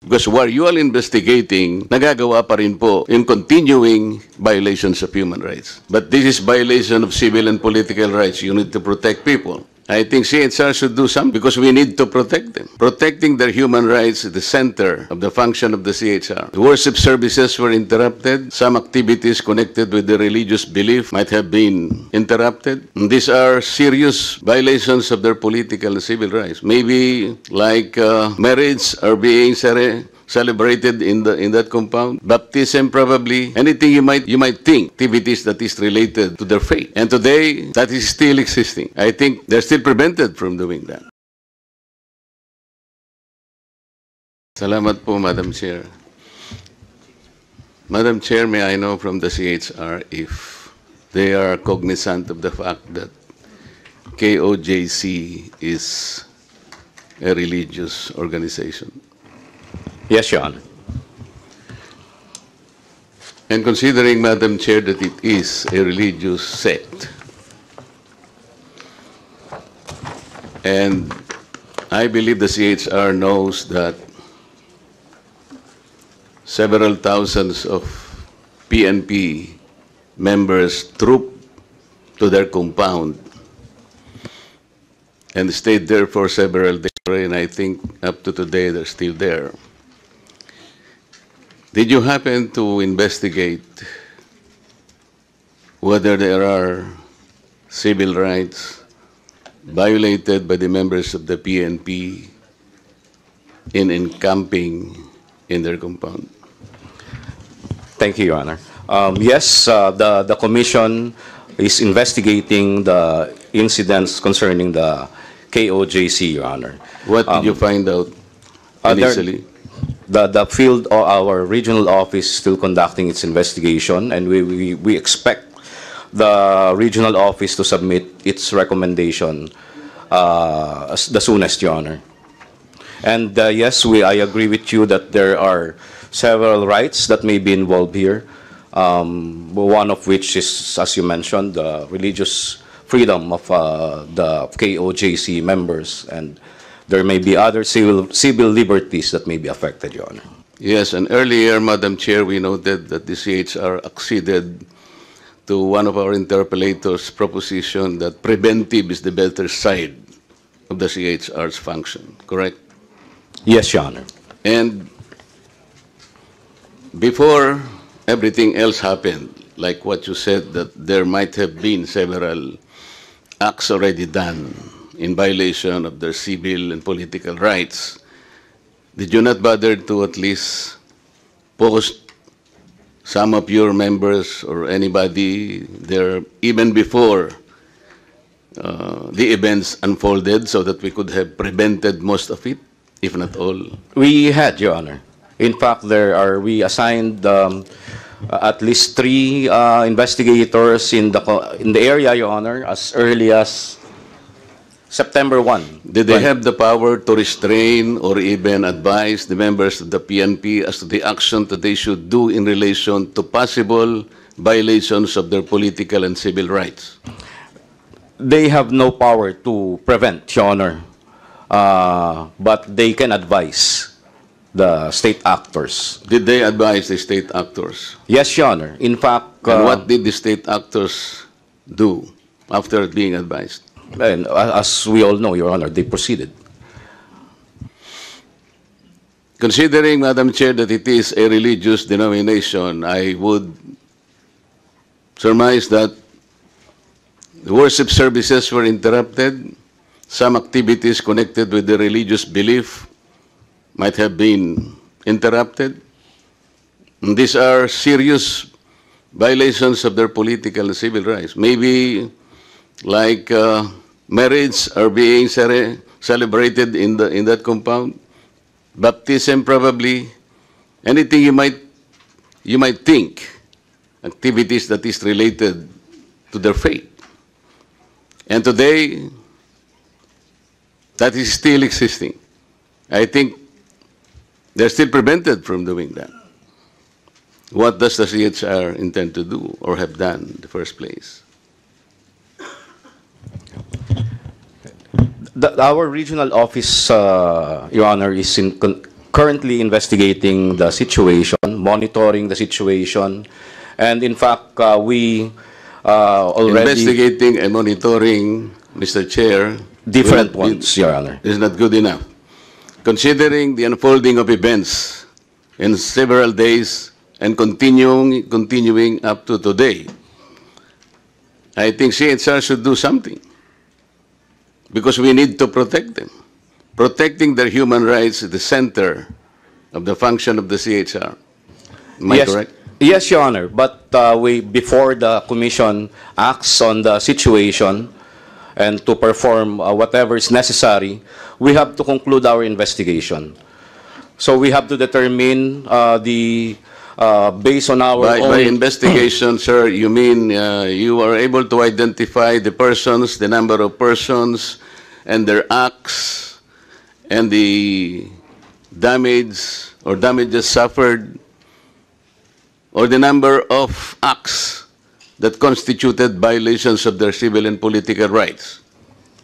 Because while you are investigating, nagagawa pa rin po yung continuing violations of human rights. But this is violation of civil and political rights. You need to protect people. I think CHR should do something because we need to protect them. Protecting their human rights is the center of the function of the CHR. The worship services were interrupted. Some activities connected with the religious belief might have been interrupted. And these are serious violations of their political and civil rights. Maybe like marriage are being celebrated in that compound. Baptism, probably. Anything you might think, activities that is related to their faith. And today, that is still existing. I think they're still prevented from doing that. Salamat po, Madam Chair. Madam Chair, may I know from the CHR if they are cognizant of the fact that KOJC is a religious organization? Yes, Your Honor. And considering, Madam Chair, that it is a religious sect, and I believe the CHR knows that several thousands of PNP members trooped to their compound and stayed there for several days, and I think up to today they're still there. Did you happen to investigate whether there are civil rights violated by the members of the PNP in encamping in their compound? Thank you, Your Honor. Yes, the Commission is investigating the incidents concerning the KOJC, Your Honor. What did you find out initially? The field or our regional office is still conducting its investigation, and we expect the regional office to submit its recommendation the soonest, Your Honor. And yes, I agree with you that there are several rights that may be involved here. One of which is, as you mentioned, the religious freedom of the KOJC members, and there may be other civil liberties that may be affected, Your Honor. Yes, and earlier, Madam Chair, we noted that the CHR acceded to one of our interpellators' proposition that preventive is the better side of the CHR's function, correct? Yes, Your Honor. And before everything else happened, like what you said, that there might have been several acts already done in violation of their civil and political rights, did you not bother to at least post some of your members or anybody there even before the events unfolded so that we could have prevented most of it, if not all? We had, Your Honor. In fact, we assigned at least 3 investigators in the area, Your Honor, as early as September 1. Did they have the power to restrain or even advise the members of the PNP as to the action that they should do in relation to possible violations of their political and civil rights? They have no power to prevent, Your Honor, but they can advise the state actors. Did they advise the state actors? Yes, Your Honor. In fact... and what did the state actors do after being advised? And as we all know, Your Honor, they proceeded. Considering, Madam Chair, that it is a religious denomination, I would surmise that the worship services were interrupted. Some activities connected with the religious belief might have been interrupted. And these are serious violations of their political and civil rights. Maybe like marriage are being celebrated in that compound. Baptism, probably. Anything you might think, activities that is related to their faith. And today, that is still existing. I think they're still prevented from doing that. What does the CHR intend to do or have done in the first place? Our regional office, Your Honor, is currently investigating the situation, monitoring the situation, and in fact, we already Investigating and monitoring, Mr. Chair, different will not be- ones, Your Honor. is not good enough. Considering the unfolding of events in several days and continuing up to today, I think CHR should do something because we need to protect them. Protecting their human rights is the center of the function of the CHR. Am I Yes, correct? yes, Your Honor. But before the commission acts on the situation and to perform whatever is necessary, we have to conclude our investigation. So we have to determine based on our By own investigation, sir, you mean you are able to identify the persons, the number of persons, and their acts, and the damage or damages suffered, or the number of acts that constituted violations of their civil and political rights.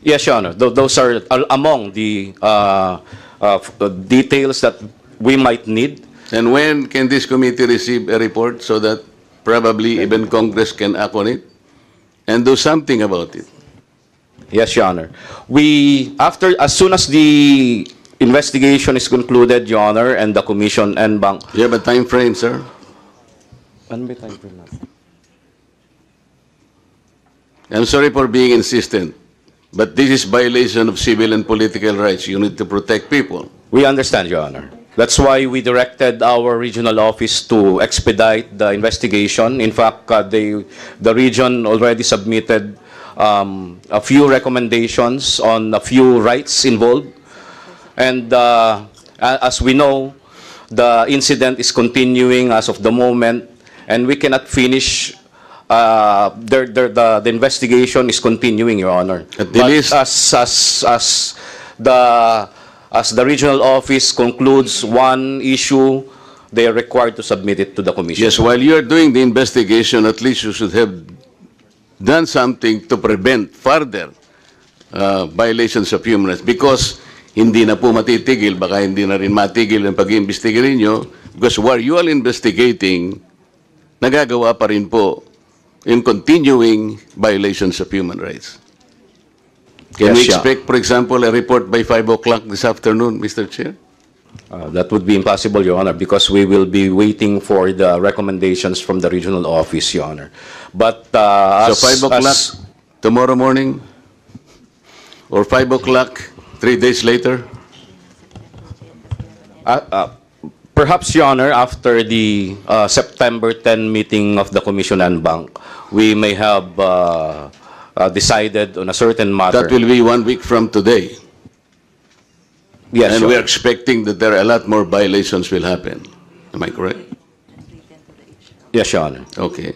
Yes, Your Honor. Those are among the details that we might need. And when can this committee receive a report so that probably even Congress can act on it and do something about it? Yes, Your Honor. As soon as the investigation is concluded, Your Honor, and the commission and bank. Do you have a time frame, sir? Ano ba time frame natin? I'm sorry for being insistent, but this is violation of civil and political rights. You need to protect people. We understand, Your Honor. That's why we directed our regional office to expedite the investigation. In fact, the region already submitted a few recommendations on a few rights involved. And as we know, the incident is continuing as of the moment, and we cannot finish. The investigation is continuing, Your Honor. At the But least- as the regional office concludes one issue, they are required to submit it to the commission. Yes, while you are doing the investigation, at least you should have done something to prevent further violations of human rights. Because hindi na po matitigil, baka hindi na rin matigil ang pag-iimbestiga ninyo. Because while you are investigating, nagagawa pa rin po in continuing violations of human rights. Can we Yes, yeah. expect, for example, a report by 5 o'clock this afternoon, Mr. Chair? That would be impossible, Your Honor, because we will be waiting for the recommendations from the regional office, Your Honor. But So 5 o'clock tomorrow morning? Or 5 o'clock 3 days later? Perhaps, Your Honor, after the September 10 meeting of the Commission and Bank, we may have decided on a certain matter. That will be 1 week from today. Yes, And Your we're Honor. expecting that there are a lot more violations will happen. Am I correct? Yes, Your Honor. Okay.